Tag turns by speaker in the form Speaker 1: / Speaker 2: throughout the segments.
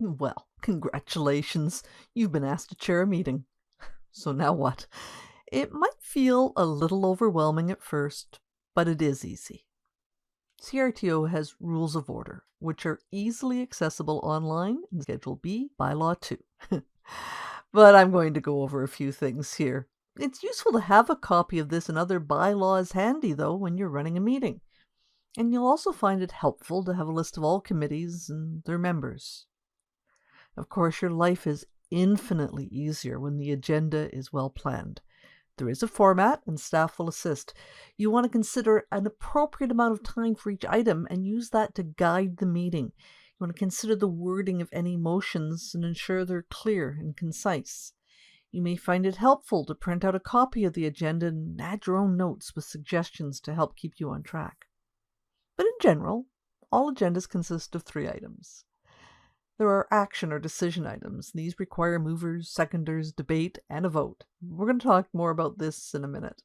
Speaker 1: Well, congratulations. You've been asked to chair a meeting. So now what? It might feel a little overwhelming at first, but it is easy. CRTO has rules of order, which are easily accessible online in Schedule B, Bylaw 2. But I'm going to go over a few things here. It's useful to have a copy of this and other bylaws handy, though, when you're running a meeting. And you'll also find it helpful to have a list of all committees and their members. Of course, your life is infinitely easier when the agenda is well planned. There is a format, and staff will assist. You want to consider an appropriate amount of time for each item and use that to guide the meeting. You want to consider the wording of any motions and ensure they're clear and concise. You may find it helpful to print out a copy of the agenda and add your own notes with suggestions to help keep you on track. But in general, all agendas consist of 3 items. There are action or decision items. These require movers, seconders, debate, and a vote. We're going to talk more about this in a minute.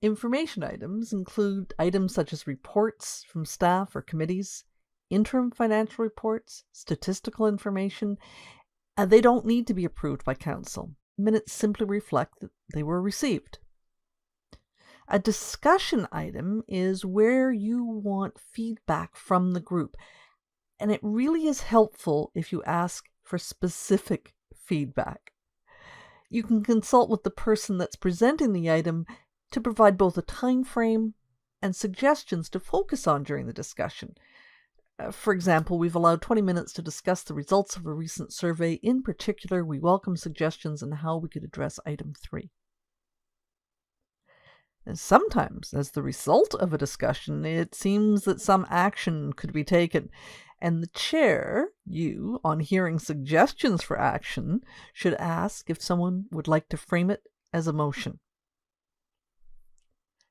Speaker 1: Information items include items such as reports from staff or committees, interim financial reports, statistical information, and they don't need to be approved by council. Minutes simply reflect that they were received. A discussion item is where you want feedback from the group. And it really is helpful if you ask for specific feedback. You can consult with the person that's presenting the item to provide both a time frame and suggestions to focus on during the discussion. For example, we've allowed 20 minutes to discuss the results of a recent survey. In particular, we welcome suggestions on how we could address item 3. And sometimes, as the result of a discussion, it seems that some action could be taken. And the chair, you, on hearing suggestions for action, should ask if someone would like to frame it as a motion.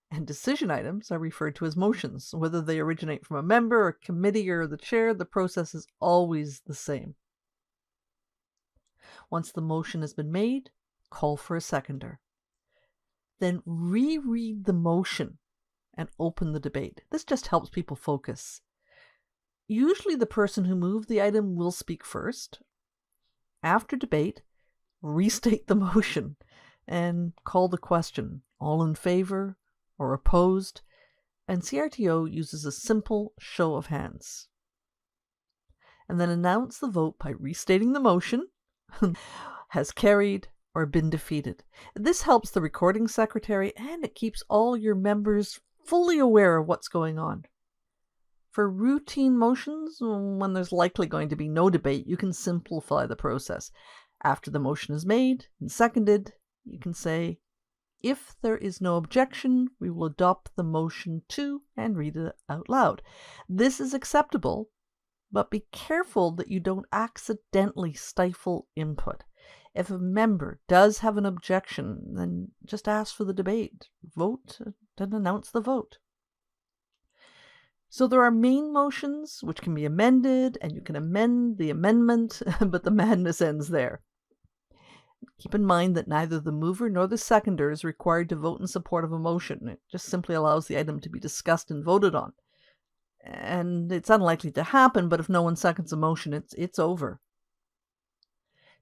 Speaker 1: And decision items are referred to as motions. Whether they originate from a member, a committee, or the chair, the process is always the same. Once the motion has been made, call for a seconder. Then reread the motion and open the debate. This just helps people focus. Usually the person who moved the item will speak first. After debate, restate the motion and call the question, all in favor or opposed, and CRTO uses a simple show of hands. And then announce the vote by restating the motion, has carried or been defeated. This helps the recording secretary and it keeps all your members fully aware of what's going on. For routine motions, when there's likely going to be no debate, you can simplify the process. After the motion is made and seconded, you can say, if there is no objection, we will adopt the motion to and read it out loud. This is acceptable, but be careful that you don't accidentally stifle input. If a member does have an objection, then just ask for the debate, vote, and announce the vote. So there are main motions, which can be amended, and you can amend the amendment, but the madness ends there. Keep in mind that neither the mover nor the seconder is required to vote in support of a motion. It just simply allows the item to be discussed and voted on. And it's unlikely to happen, but if no one seconds a motion, it's over.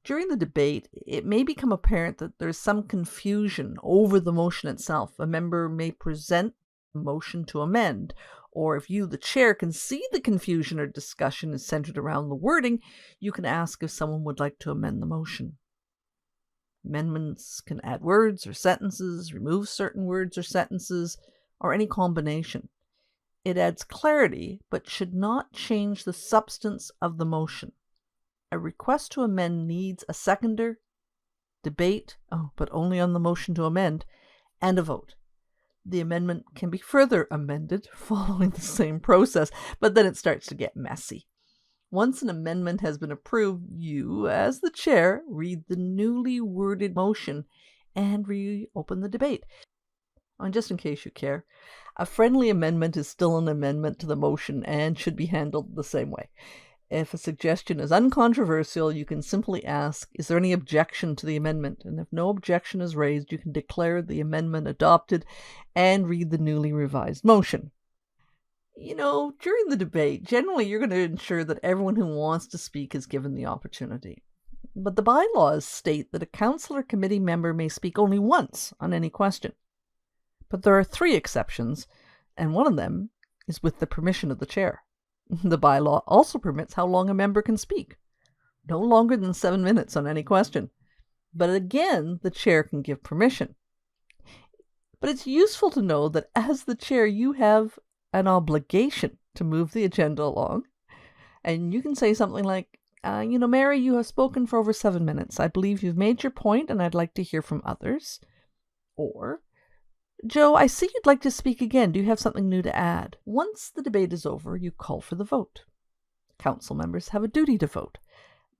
Speaker 1: During the debate, it may become apparent that there's some confusion over the motion itself. A member may present a motion to amend, or if you, the chair, can see the confusion or discussion is centered around the wording, you can ask if someone would like to amend the motion. Amendments can add words or sentences, remove certain words or sentences, or any combination. It adds clarity, but should not change the substance of the motion. A request to amend needs a seconder, debate, but only on the motion to amend, and a vote. The amendment can be further amended following the same process, but then it starts to get messy. Once an amendment has been approved, you, as the chair, read the newly worded motion and reopen the debate. And just in case you care, a friendly amendment is still an amendment to the motion and should be handled the same way. If a suggestion is uncontroversial, you can simply ask, is there any objection to the amendment? And if no objection is raised, you can declare the amendment adopted and read the newly revised motion. During the debate, generally you're going to ensure that everyone who wants to speak is given the opportunity. But the bylaws state that a council or committee member may speak only once on any question. But there are 3 exceptions, and one of them is with the permission of the chair. The bylaw also permits how long a member can speak. No longer than 7 minutes on any question. But again, the chair can give permission. But it's useful to know that as the chair, you have an obligation to move the agenda along. And you can say something like, Mary, you have spoken for over 7 minutes. I believe you've made your point and I'd like to hear from others. Or, Joe, I see you'd like to speak again. Do you have something new to add? Once the debate is over, you call for the vote. Council members have a duty to vote,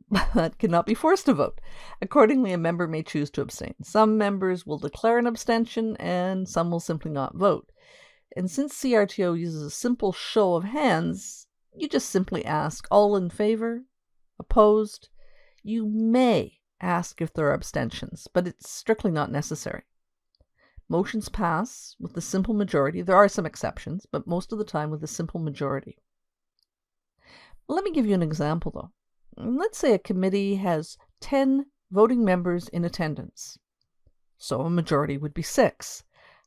Speaker 1: but cannot be forced to vote. Accordingly, a member may choose to abstain. Some members will declare an abstention and some will simply not vote. And since CRTO uses a simple show of hands, you just simply ask, all in favor? Opposed? You may ask if there are abstentions, but it's strictly not necessary. Motions pass with a simple majority. There are some exceptions, but most of the time with a simple majority. Let me give you an example, though. Let's say a committee has 10 voting members in attendance. So a majority would be 6.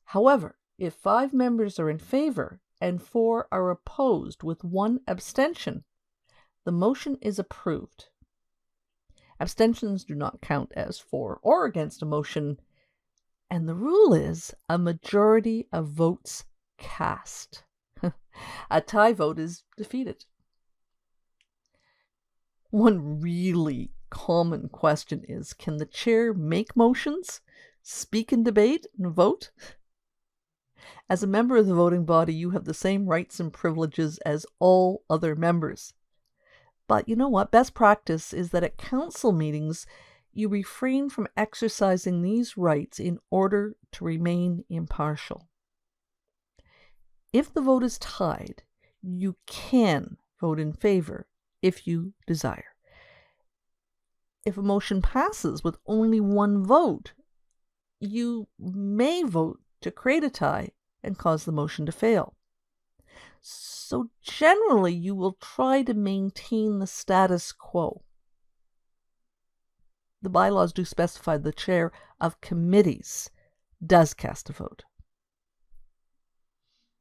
Speaker 1: However, if 5 members are in favor and 4 are opposed with 1 abstention, the motion is approved. Abstentions do not count as for or against a motion, and the rule is a majority of votes cast. A tie vote is defeated. One really common question is, can the chair make motions, speak in debate, and vote? As a member of the voting body, you have the same rights and privileges as all other members. But you know what? Best practice is that at council meetings, you refrain from exercising these rights in order to remain impartial. If the vote is tied, you can vote in favor if you desire. If a motion passes with only 1 vote, you may vote to create a tie and cause the motion to fail. So generally, you will try to maintain the status quo. The bylaws do specify the chair of committees does cast a vote.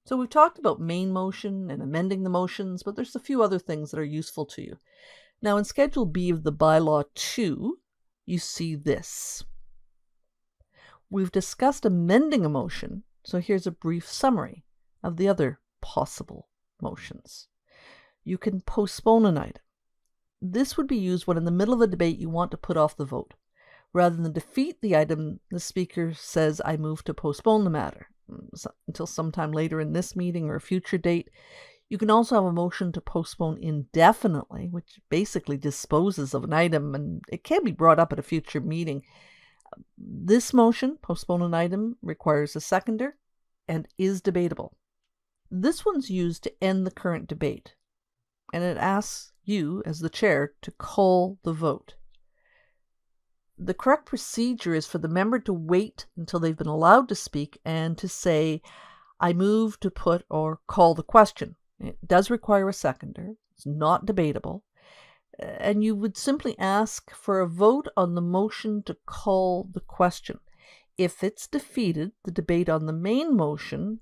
Speaker 1: So we've talked about main motion and amending the motions, but there's a few other things that are useful to you. Now in Schedule B of the Bylaw 2, you see this. We've discussed amending a motion, so here's a brief summary of the other possible motions. You can postpone an item. This would be used when in the middle of a debate you want to put off the vote. Rather than defeat the item, the speaker says, I move to postpone the matter until sometime later in this meeting or a future date. You can also have a motion to postpone indefinitely, which basically disposes of an item, and it can be brought up at a future meeting. This motion, postpone an item, requires a seconder and is debatable. This one's used to end the current debate, and it asks you, as the chair, to call the vote. The correct procedure is for the member to wait until they've been allowed to speak and to say, I move to put or call the question. It does require a seconder. It's not debatable. And you would simply ask for a vote on the motion to call the question. If it's defeated, the debate on the main motion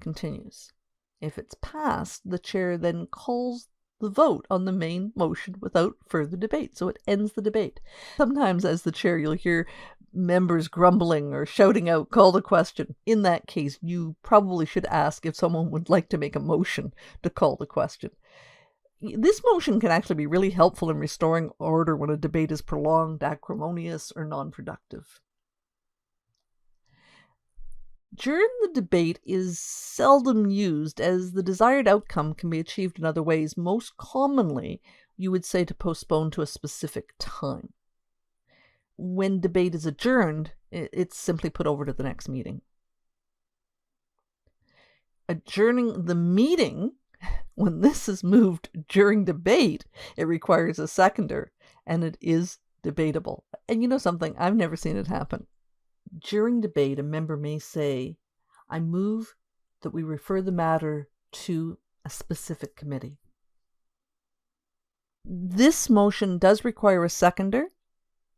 Speaker 1: continues. If it's passed, the chair then calls the vote on the main motion without further debate, so it ends the debate. Sometimes as the chair you'll hear members grumbling or shouting out, call the question. In that case, you probably should ask if someone would like to make a motion to call the question. This motion can actually be really helpful in restoring order when a debate is prolonged, acrimonious, or non-productive. During the debate is seldom used, as the desired outcome can be achieved in other ways. Most commonly, you would say to postpone to a specific time. When debate is adjourned, it's simply put over to the next meeting. Adjourning the meeting, when this is moved during debate, it requires a seconder, and it is debatable. And you know something? I've never seen it happen. During debate, a member may say, I move that we refer the matter to a specific committee. This motion does require a seconder,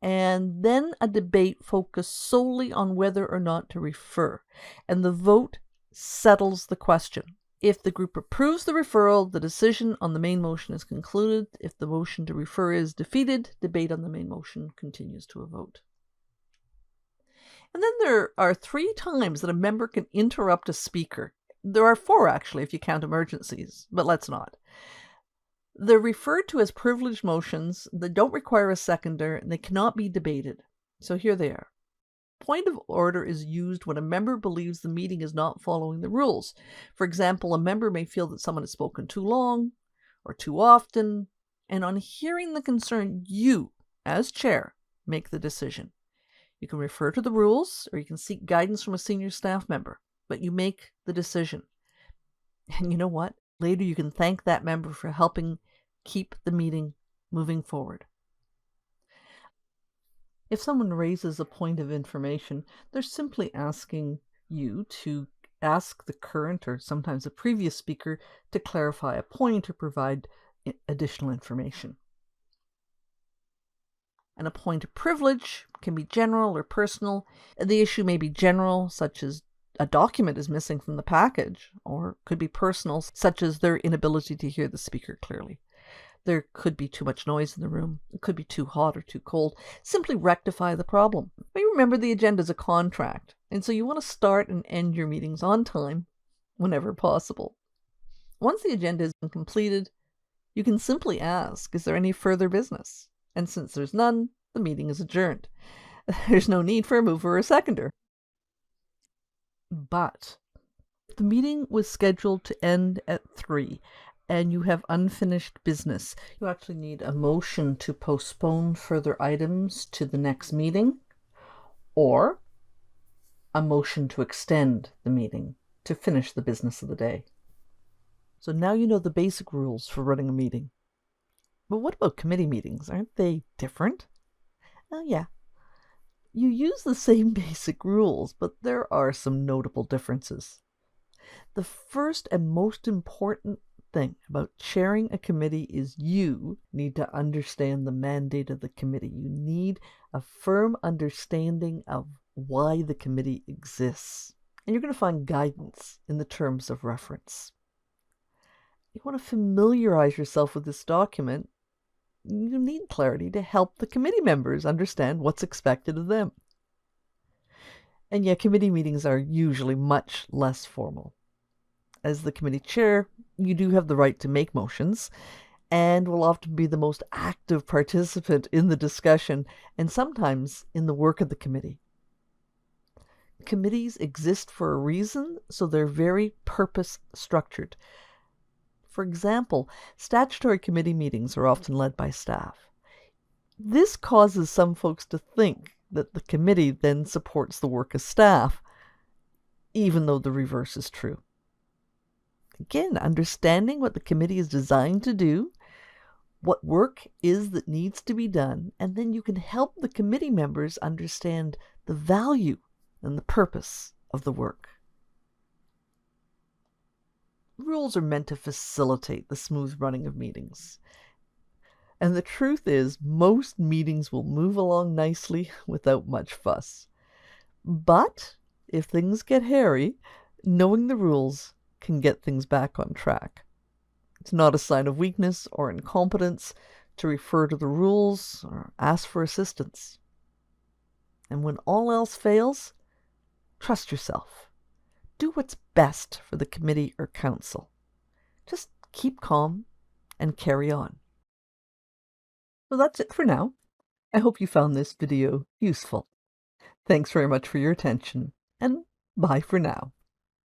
Speaker 1: and then a debate focused solely on whether or not to refer, and the vote settles the question. If the group approves the referral, the decision on the main motion is concluded. If the motion to refer is defeated, debate on the main motion continues to a vote. And then there are 3 times that a member can interrupt a speaker. There are 4 actually if you count emergencies, but let's not. They're referred to as privileged motions. They don't require a seconder, and they cannot be debated. So here they are. Point of order is used when a member believes the meeting is not following the rules. For example, a member may feel that someone has spoken too long or too often, and on hearing the concern, you, as chair, make the decision. You can refer to the rules, or you can seek guidance from a senior staff member, but you make the decision. And you know what? Later you can thank that member for helping keep the meeting moving forward. If someone raises a point of information, they're simply asking you to ask the current or sometimes a previous speaker to clarify a point or provide additional information. And a point of privilege can be general or personal. The issue may be general, such as a document is missing from the package, or could be personal, such as their inability to hear the speaker clearly. There could be too much noise in the room. It could be too hot or too cold. Simply rectify the problem. But remember, the agenda is a contract, and so you want to start and end your meetings on time whenever possible. Once the agenda has been completed, you can simply ask, is there any further business? And since there's none, the meeting is adjourned. There's no need for a mover or a seconder. But if the meeting was scheduled to end at 3, and you have unfinished business, you actually need a motion to postpone further items to the next meeting, or a motion to extend the meeting to finish the business of the day. So now you know the basic rules for running a meeting. But what about committee meetings? Aren't they different? Oh, yeah. You use the same basic rules, but there are some notable differences. The first and most important thing about chairing a committee is you need to understand the mandate of the committee. You need a firm understanding of why the committee exists. And you're going to find guidance in the terms of reference. You want to familiarize yourself with this document. You need clarity to help the committee members understand what's expected of them. And yet, committee meetings are usually much less formal. As the committee chair, you do have the right to make motions and will often be the most active participant in the discussion and sometimes in the work of the committee. Committees exist for a reason, so they're very purpose structured. For example, statutory committee meetings are often led by staff. This causes some folks to think that the committee then supports the work of staff, even though the reverse is true. Again, understanding what the committee is designed to do, what work is that needs to be done, and then you can help the committee members understand the value and the purpose of the work. Rules are meant to facilitate the smooth running of meetings. And the truth is, most meetings will move along nicely without much fuss. But if things get hairy, knowing the rules can get things back on track. It's not a sign of weakness or incompetence to refer to the rules or ask for assistance. And when all else fails, trust yourself. Do what's best for the committee or council. Just keep calm and carry on. So that's it for now. I hope you found this video useful. Thanks very much for your attention, and bye for now.